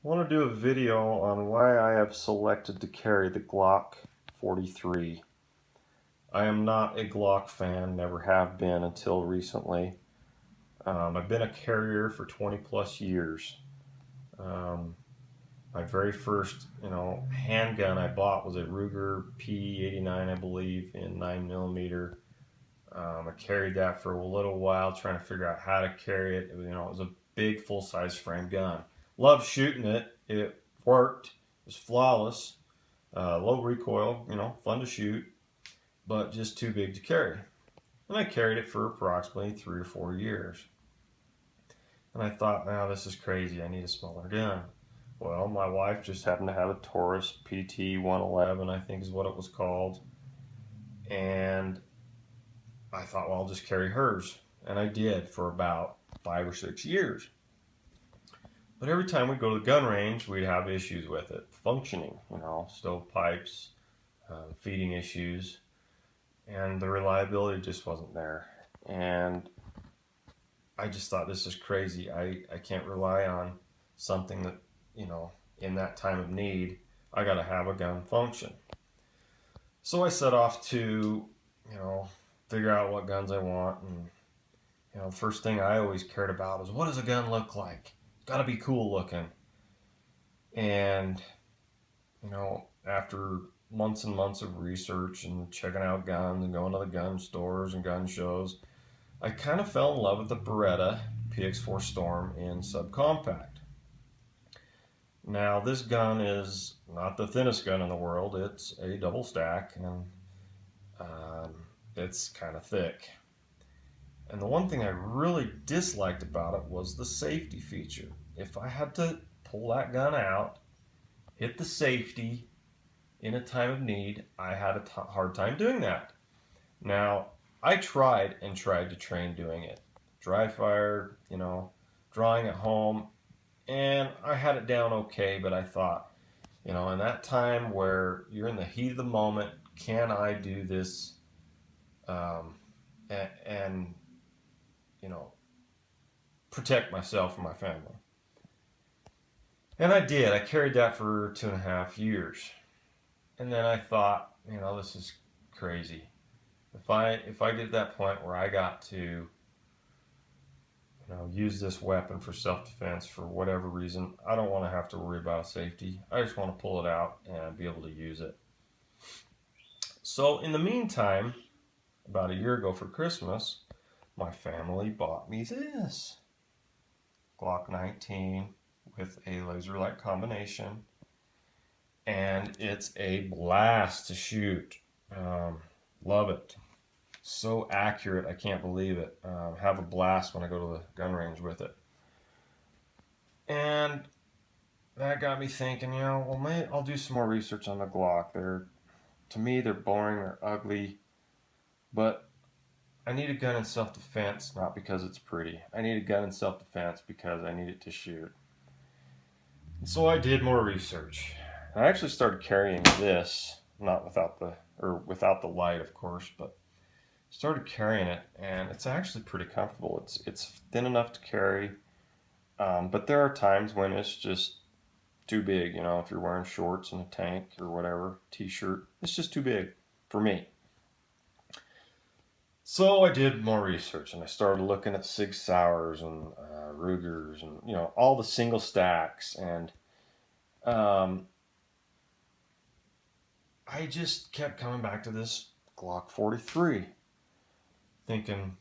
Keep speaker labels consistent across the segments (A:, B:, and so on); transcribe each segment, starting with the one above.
A: I want to do a video on why I have selected to carry the Glock 43. I am not a Glock fan, never have been until recently. I've been a carrier for 20 plus years. Um, my very first, handgun I bought was a Ruger P89, I believe, in 9 millimeter. I carried that for a little while, trying to figure out how to carry it. It was a big full-size frame gun. Loved shooting it. It worked. It was flawless. Low recoil. Fun to shoot, but just too big to carry. And I carried it for approximately 3 or 4 years. And I thought, now this is crazy. I need a smaller gun. Well, my wife just happened to have a Taurus PT 111, I think is what it was called. And I thought, well, I'll just carry hers. And I did for about 5 or 6 years. But every time we go to the gun range, we'd have issues with it functioning, stovepipes, feeding issues, and the reliability just wasn't there. And I just thought, this is crazy. I can't rely on something that, in that time of need, I got to have a gun function. So I set off to, figure out what guns I want. And, the first thing I always cared about was, what does a gun look like? It's got to be cool looking. And, after months and months of research and checking out guns and going to the gun stores and gun shows, I kind of fell in love with the Beretta PX4 Storm in subcompact. Now, this gun is not the thinnest gun in the world. It's a double stack, and it's kind of thick. And the one thing I really disliked about it was the safety feature. If I had to pull that gun out, hit the safety in a time of need, I had a hard time doing that. Now, I tried to train doing it. Dry fire, drawing at home, and I had it down okay, but I thought, in that time where you're in the heat of the moment, can I do this and protect myself and my family? And I did. I carried that for 2.5 years. And then I thought, this is crazy. If I get to that point where I got to use this weapon for self-defense for whatever reason, I don't want to have to worry about safety. I just want to pull it out and be able to use it. So in the meantime, about a year ago for Christmas, my family bought me this Glock 19 with a laser light combination, and it's a blast to shoot. Love it. So accurate, I can't believe it. Have a blast when I go to the gun range with it. And that got me thinking, well, maybe I'll do some more research on the Glock. To me, they're boring, they're ugly, but I need a gun in self-defense, not because it's pretty. I need a gun in self-defense because I need it to shoot. And so I did more research. I actually started carrying this, not without the light, of course, but started carrying it, and it's actually pretty comfortable. It's thin enough to carry, but there are times when it's just too big. If you're wearing shorts and a tank or whatever, t-shirt, it's just too big for me. So I did more research, and I started looking at Sig Sauers and Rugers and all the single stacks, and I just kept coming back to this Glock 43, thinking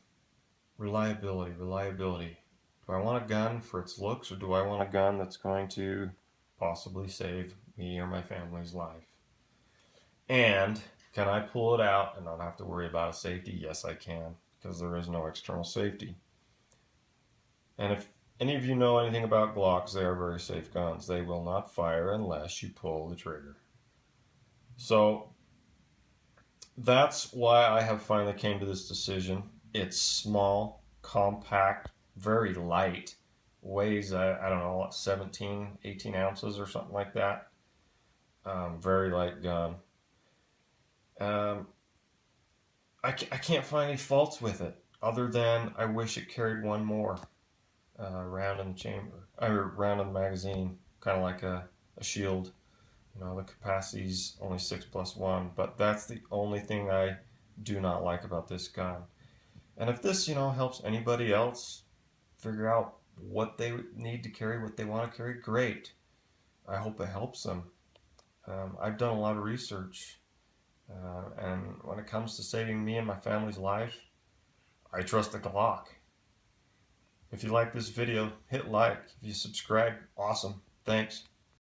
A: reliability. Do I want a gun for its looks, or do I want a gun that's going to possibly save me or my family's life? And can I pull it out and not have to worry about a safety? Yes, I can, because there is no external safety. And if any of you know anything about Glocks, they are very safe guns. They will not fire unless you pull the trigger. So that's why I have finally came to this decision. It's small, compact, very light, weighs, I don't know, 17, 18 ounces or something like that. Very light gun. I can't find any faults with it, other than I wish it carried one more round in the chamber, or round in the magazine. kind of like a shield. You know, the capacity's only 6+1, but that's the only thing I do not like about this gun. And if this, helps anybody else figure out what they need to carry, what they want to carry, great. I hope it helps them. I've done a lot of research, and when it comes to saving me and my family's life, I trust the Glock. If you like this video, hit like. If you subscribe, awesome. Thanks.